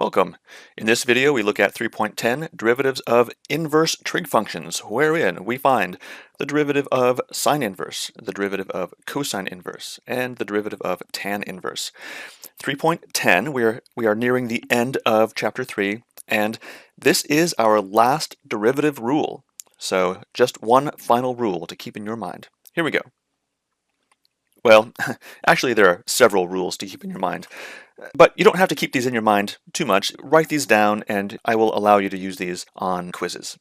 Welcome. In this video, we look at 3.10 derivatives of inverse trig functions, wherein we find the derivative of sine inverse, the derivative of cosine inverse, and the derivative of tan inverse. 3.10, we are nearing the end of chapter 3, and this is our last derivative rule. So just one final rule to keep in your mind. Here we go. Well, actually there are several rules to keep in your mind, but you don't have to keep these in your mind too much. Write these down and I will allow you to use these on quizzes.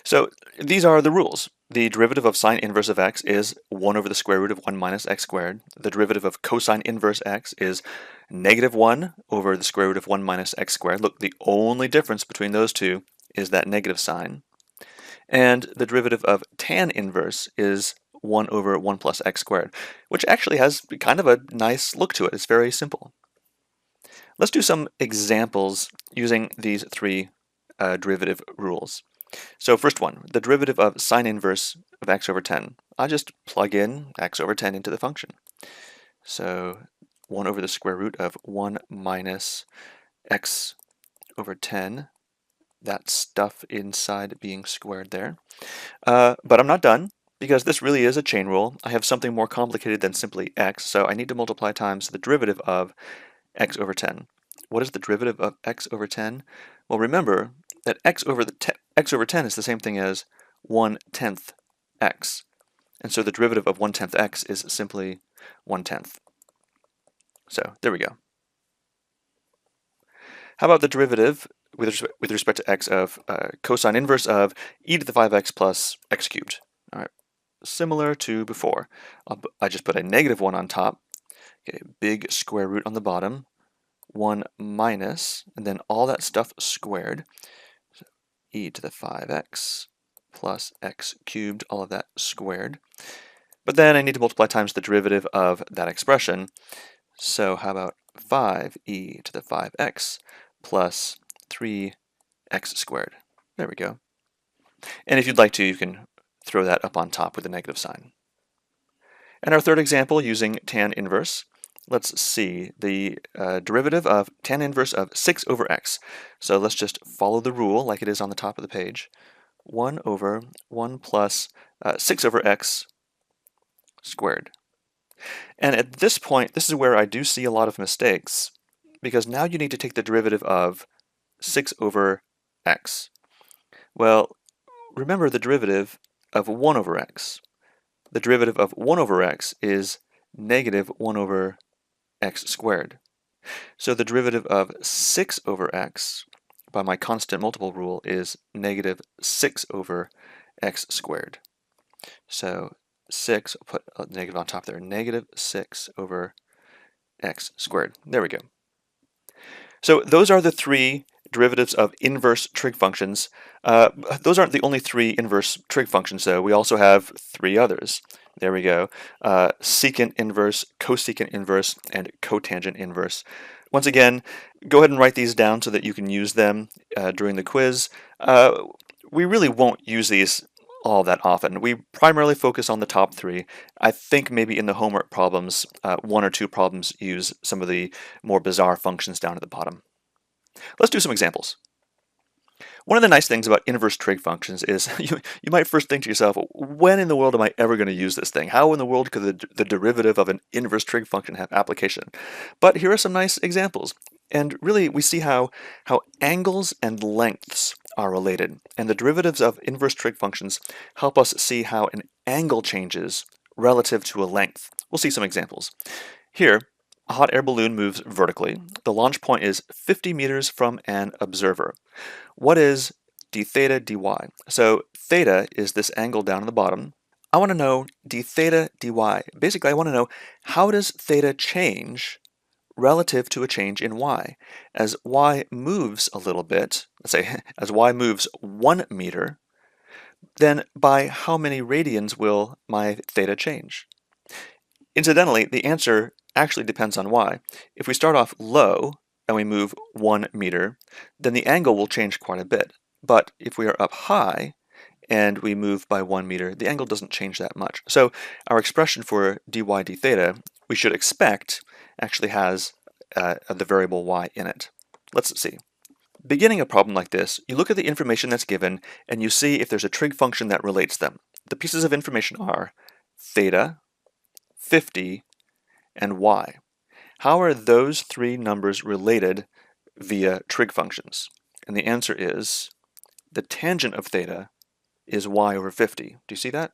So these are the rules. The derivative of sine inverse of x is 1 over the square root of 1 minus x squared. The derivative of cosine inverse x is negative 1 over the square root of 1 minus x squared. Look, the only difference between those two is that negative sign. And the derivative of tan inverse is 1 over 1 plus x squared, which actually has kind of a nice look to it. It's very simple. Let's do some examples using these three derivative rules. So first one, the derivative of sine inverse of x over 10. I just plug in x over 10 into the function. So 1 over the square root of 1 minus x over 10. That stuff inside being squared there. But I'm not done, because this really is a chain rule. I have something more complicated than simply x, so I need to multiply times the derivative of x over 10. What is the derivative of x over 10? Well, remember that x over 10 is the same thing as 1/10 x. And so the derivative of 1/10 x is simply 1/10. So there we go. How about the derivative with respect to x of cosine inverse of e to the 5x plus x cubed? All right, similar to before. I just put a negative 1 on top, okay, big square root on the bottom, 1 minus, and then all that stuff squared. So e to the 5x plus x cubed, all of that squared. But then I need to multiply times the derivative of that expression. So how about 5e to the 5x plus 3x squared. There we go. And if you'd like to, you can throw that up on top with a negative sign. And our third example using tan inverse. Let's see the derivative of tan inverse of 6 over x. So let's just follow the rule like it is on the top of the page. 1 over 1 plus 6 over x squared. And at this point, this is where I do see a lot of mistakes, because now you need to take the derivative of 6 over x. Well, remember the derivative of 1 over x. The derivative of 1 over x is negative 1 over x squared. So the derivative of 6 over x, by my constant multiple rule, is negative 6 over x squared. So 6, I'll put a negative on top there, negative 6 over x squared. There we go. So those are the three derivatives of inverse trig functions. Those aren't the only three inverse trig functions, though. We also have three others. There we go. Secant inverse, cosecant inverse, and cotangent inverse. Once again, go ahead and write these down so that you can use them during the quiz. We really won't use these all that often. We primarily focus on the top three. I think maybe in the homework problems, 1 or 2 problems use some of the more bizarre functions down at the bottom. Let's do some examples. One of the nice things about inverse trig functions is you might first think to yourself, when in the world am I ever going to use this thing? How in the world could the derivative of an inverse trig function have application? But here are some nice examples. And really, we see how angles and lengths are related. And the derivatives of inverse trig functions help us see how an angle changes relative to a length. We'll see some examples. Here, a hot air balloon moves vertically. The launch point is 50 meters from an observer. What is d theta dy? So theta is this angle down at the bottom. I want to know d theta dy. Basically, I want to know, how does theta change relative to a change in y? As y moves a little bit, let's say as y moves 1 meter, then by how many radians will my theta change? Incidentally, the answer actually depends on y. If we start off low and we move 1 meter, then the angle will change quite a bit. But if we are up high and we move by 1 meter, the angle doesn't change that much. So our expression for dy d theta, we should expect, actually has the variable y in it. Let's see. Beginning a problem like this, you look at the information that's given and you see if there's a trig function that relates them. The pieces of information are theta, 50, and y. How are those three numbers related via trig functions? And the answer is the tangent of theta is y over 50. Do you see that?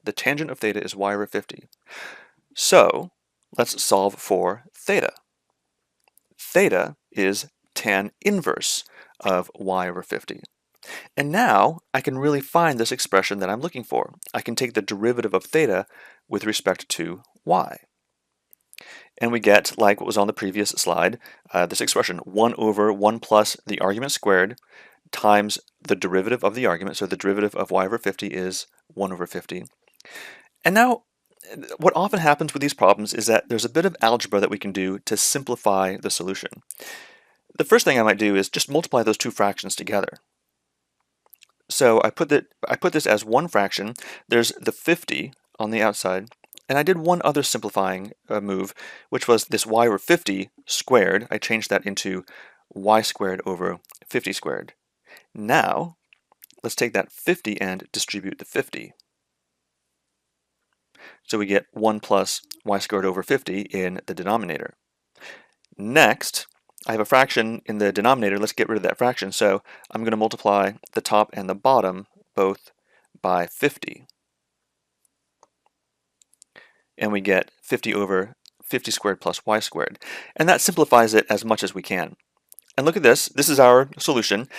The tangent of theta is y over 50. So let's solve for theta. Theta is tan inverse of y over 50. And now I can really find this expression that I'm looking for. I can take the derivative of theta with respect to y. And we get, like what was on the previous slide, this expression 1 over 1 plus the argument squared times the derivative of the argument. So the derivative of y over 50 is 1 over 50. And now what often happens with these problems is that there's a bit of algebra that we can do to simplify the solution. The first thing I might do is just multiply those two fractions together. So I put this as one fraction. There's the 50 on the outside, and I did one other simplifying move, which was this y over 50 squared. I changed that into y squared over 50 squared. Now, let's take that 50 and distribute the 50. So we get 1 plus y squared over 50 in the denominator. Next, I have a fraction in the denominator. Let's get rid of that fraction. So I'm going to multiply the top and the bottom both by 50. And we get 50 over 50 squared plus y squared. And that simplifies it as much as we can. And look at this. This is our solution.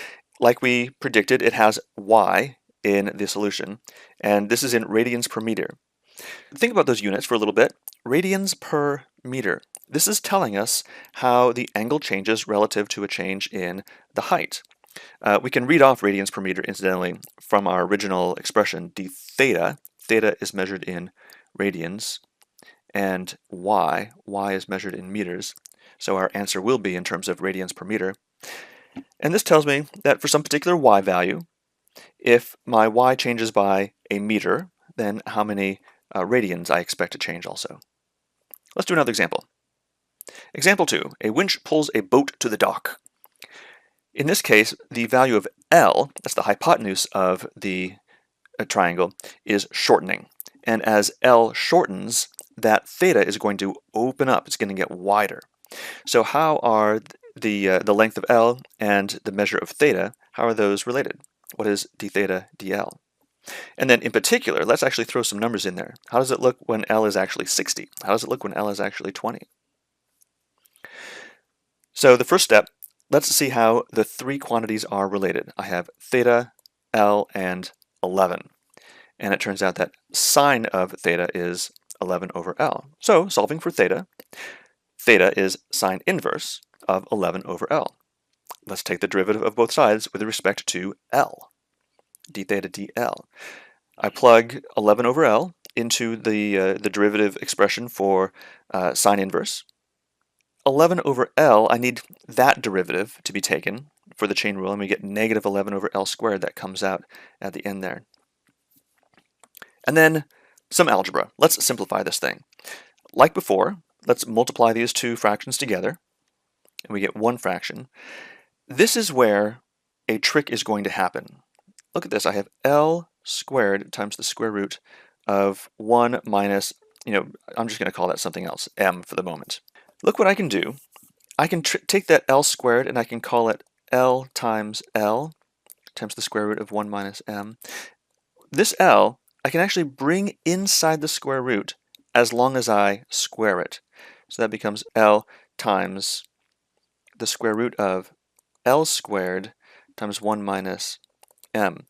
Like we predicted, it has y in the solution. And this is in radians per meter. Think about those units for a little bit. Radians per meter. This is telling us how the angle changes relative to a change in the height. We can read off radians per meter, incidentally, from our original expression, d theta. Theta is measured in radians, and y is measured in meters. So our answer will be in terms of radians per meter. And this tells me that for some particular y value, if my y changes by a meter, then how many radians I expect to change also. Let's do another example. Example 2, a winch pulls a boat to the dock. In this case, the value of L, that's the hypotenuse of the triangle, is shortening. And as L shortens, that theta is going to open up. It's going to get wider. So how are the length of L and the measure of theta, how are those related? What is d theta dl? And then in particular, let's actually throw some numbers in there. How does it look when L is actually 60? How does it look when L is actually 20? So the first step, let's see how the three quantities are related. I have theta, L, and 11. And it turns out that sine of theta is 11 over L. So solving for theta, theta is sine inverse of 11 over L. Let's take the derivative of both sides with respect to L. d theta dl. I plug 11 over L into the derivative expression for sine inverse. 11 over L, I need that derivative to be taken for the chain rule, and we get negative 11 over L squared that comes out at the end there. And then some algebra. Let's simplify this thing. Like before, let's multiply these two fractions together, and we get one fraction. This is where a trick is going to happen. Look at this. I have L squared times the square root of 1 minus, I'm just going to call that something else, m for the moment. Look what I can do. I can take that L squared and I can call it L times the square root of 1 minus m. This L, I can actually bring inside the square root as long as I square it. So that becomes L times the square root of L squared times 1 minus m.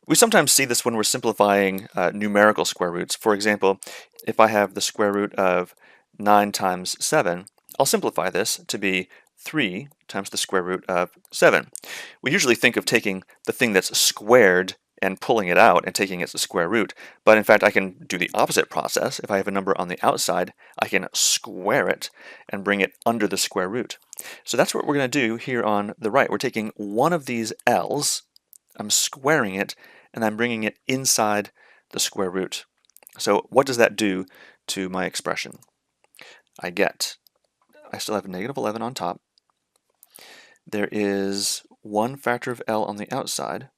We sometimes see this when we're simplifying numerical square roots. For example, if I have the square root of 9 times 7, I'll simplify this to be 3 times the square root of 7. We usually think of taking the thing that's squared and pulling it out and taking it as the square root, but in fact I can do the opposite process. If I have a number on the outside, I can square it and bring it under the square root. So that's what we're going to do here on the right. We're taking one of these L's, I'm squaring it, and I'm bringing it inside the square root. So what does that do to my expression? I still have negative 11 on top. there is one factor of L on the outside,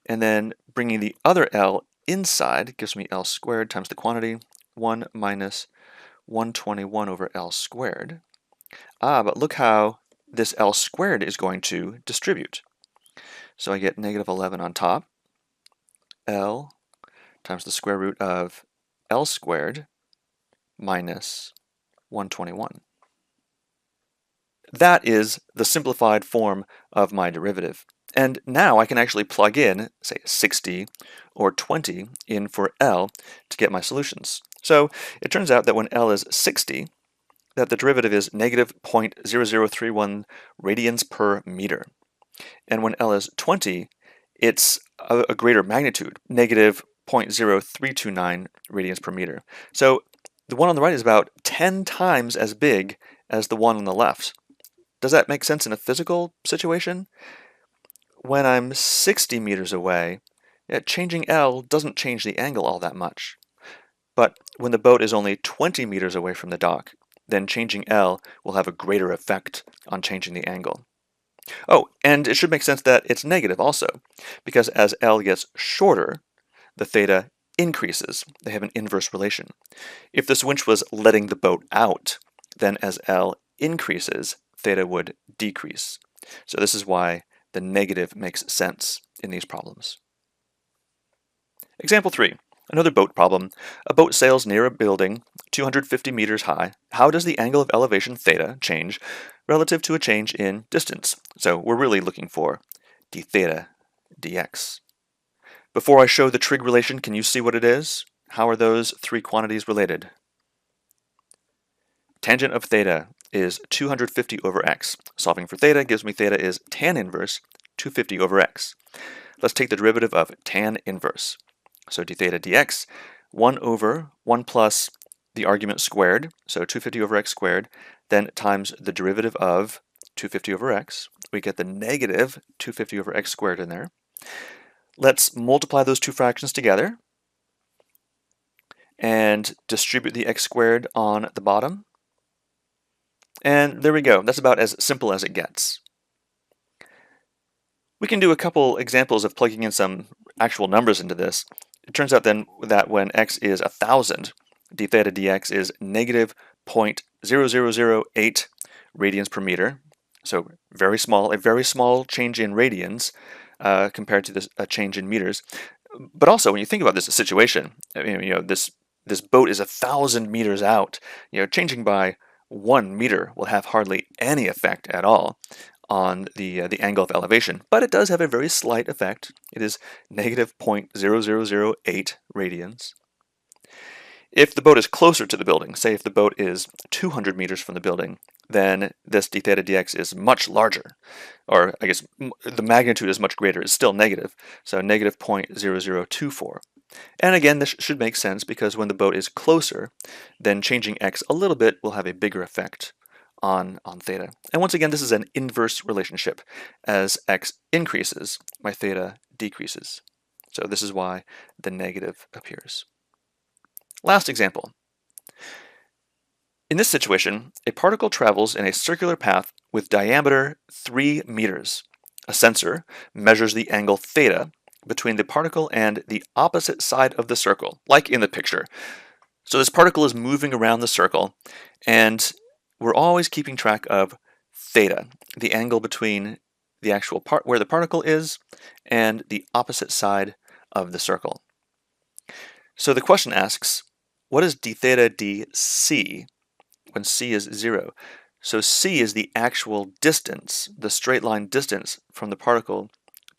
and then bringing the other L inside gives me L squared times the quantity, 1 minus 121 over L squared. But look how this L squared is going to distribute. So I get negative 11 on top, L times the square root of L squared minus 121. That is the simplified form of my derivative. And now I can actually plug in, say, 60 or 20 in for L to get my solutions. So it turns out that when L is 60, that the derivative is negative 0.0031 radians per meter. And when L is 20, it's a greater magnitude, negative 0.0329 radians per meter. So the one on the right is about 10 times as big as the one on the left. Does that make sense in a physical situation? When I'm 60 meters away, changing L doesn't change the angle all that much. But when the boat is only 20 meters away from the dock, then changing L will have a greater effect on changing the angle. Oh, and it should make sense that it's negative also, because as L gets shorter, the theta increases. They have an inverse relation. If this winch was letting the boat out, then as L increases, theta would decrease. So this is why the negative makes sense in these problems. Example 3, another boat problem. A boat sails near a building 250 meters high. How does the angle of elevation theta change relative to a change in distance? So we're really looking for d theta dx. Before I show the trig relation, can you see what it is? How are those three quantities related? Tangent of theta is 250 over x. Solving for theta gives me theta is tan inverse 250 over x. Let's take the derivative of tan inverse. So d theta dx, 1 over 1 plus the argument squared, so 250 over x squared, then times the derivative of 250 over x. We get the negative 250 over x squared in there. Let's multiply those two fractions together and distribute the x squared on the bottom. And there we go. That's about as simple as it gets. We can do a couple examples of plugging in some actual numbers into this. It turns out then that when x is 1,000, d theta dx is negative 0.0008 radians per meter. So very small, a very small change in radians compared to a change in meters. But also, when you think about this situation, this boat is 1,000 meters out. Changing by 1 meter will have hardly any effect at all on the angle of elevation, but it does have a very slight effect. It is negative 0.0008 radians. If the boat is closer to the building, say if the boat is 200 meters from the building, then this d theta dx is much larger, or I guess the magnitude is much greater. It's still negative, so negative 0.0024. And again, this should make sense because when the boat is closer, then changing x a little bit will have a bigger effect on theta. And once again, this is an inverse relationship. As x increases, my theta decreases. So this is why the negative appears. Last example. In this situation, a particle travels in a circular path with diameter 3 meters. A sensor measures the angle theta between the particle and the opposite side of the circle, like in the picture. So this particle is moving around the circle, and we're always keeping track of theta, the angle between the actual part where the particle is and the opposite side of the circle. So the question asks, what is d theta dc when c is 0? So c is the actual distance, the straight line distance from the particle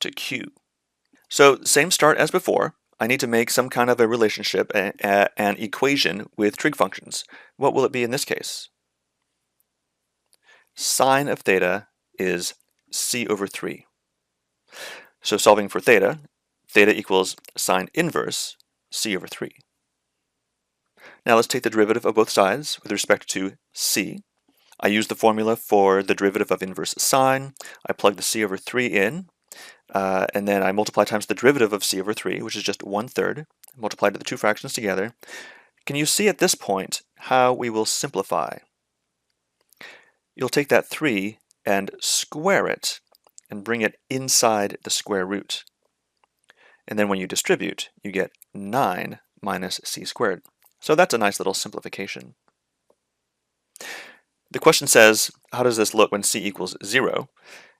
to q. So same start as before. I need to make some kind of a relationship, an equation with trig functions. What will it be in this case? Sine of theta is c over 3. So solving for theta, theta equals sine inverse c over 3. Now let's take the derivative of both sides with respect to c. I use the formula for the derivative of inverse sine. I plug the c over 3 in, and then I multiply times the derivative of c over 3, which is just 1/3, multiply to the two fractions together. Can you see at this point how we will simplify? You'll take that 3 and square it and bring it inside the square root. And then when you distribute, you get 9 minus c squared. So that's a nice little simplification. The question says, how does this look when c equals 0?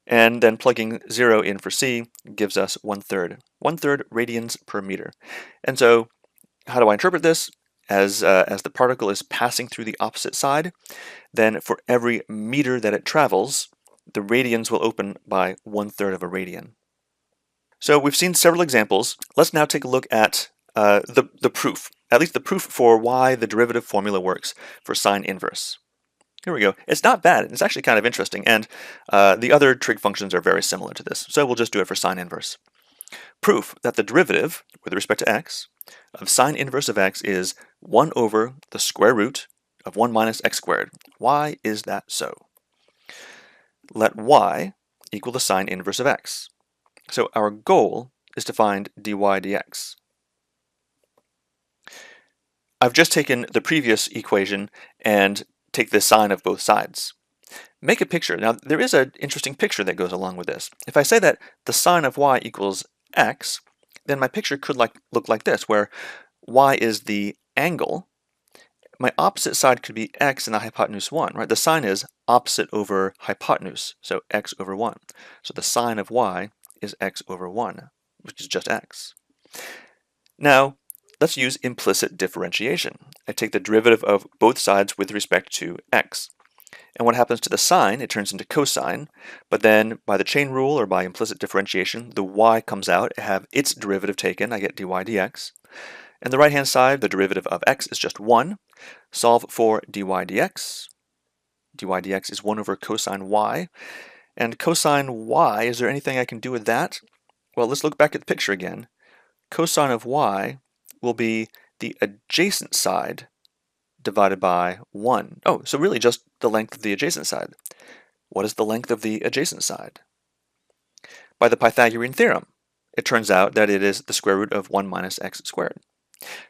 And then plugging 0 in for c gives us 1/3. 1/3 radians per meter. And so how do I interpret this? As the particle is passing through the opposite side, then for every meter that it travels, the radians will open by 1/3 of a radian. So we've seen several examples. Let's now take a look at the proof, at least the proof for why the derivative formula works for sine inverse. Here we go. It's not bad. It's actually kind of interesting, and the other trig functions are very similar to this. So we'll just do it for sine inverse. Proof that the derivative, with respect to x, of sine inverse of x is 1 over the square root of 1 minus x squared. Why is that so? Let y equal the sine inverse of x. So our goal is to find dy dx. I've just taken the previous equation and take the sine of both sides. Make a picture. Now there is an interesting picture that goes along with this. If I say that the sine of y equals x, then my picture could look like this, where y is the angle. My opposite side could be x and the hypotenuse 1, right? The sine is opposite over hypotenuse, so x over 1. So the sine of y is x over 1, which is just x. Now, let's use implicit differentiation. I take the derivative of both sides with respect to x. And what happens to the sine? It turns into cosine, but then by the chain rule or by implicit differentiation, the y comes out, I have its derivative taken, I get dy dx. And the right-hand side, the derivative of x is just 1. Solve for dy dx. dy dx is 1 over cosine y. And cosine y, is there anything I can do with that? Well, let's look back at the picture again. Cosine of y will be the adjacent side divided by 1. Oh, so really just the length of the adjacent side. What is the length of the adjacent side? By the Pythagorean theorem, it turns out that it is the square root of 1 minus x squared.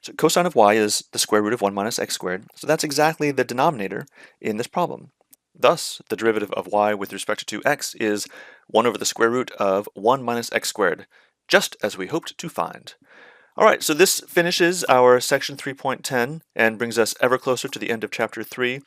So cosine of y is the square root of 1 minus x squared, so that's exactly the denominator in this problem. Thus, the derivative of y with respect to x is 1 over the square root of 1 minus x squared, just as we hoped to find. All right, so this finishes our section 3.10 and brings us ever closer to the end of chapter 3.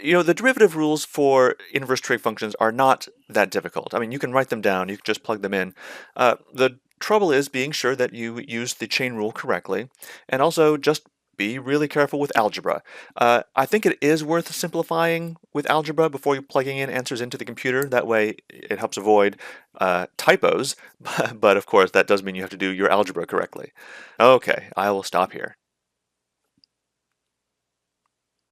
You know, the derivative rules for inverse trig functions are not that difficult. I mean, you can write them down, you can just plug them in. The trouble is being sure that you use the chain rule correctly, and also just be really careful with algebra. I think it is worth simplifying with algebra before you're plugging in answers into the computer. That way it helps avoid typos, but of course that does mean you have to do your algebra correctly. Okay, I will stop here.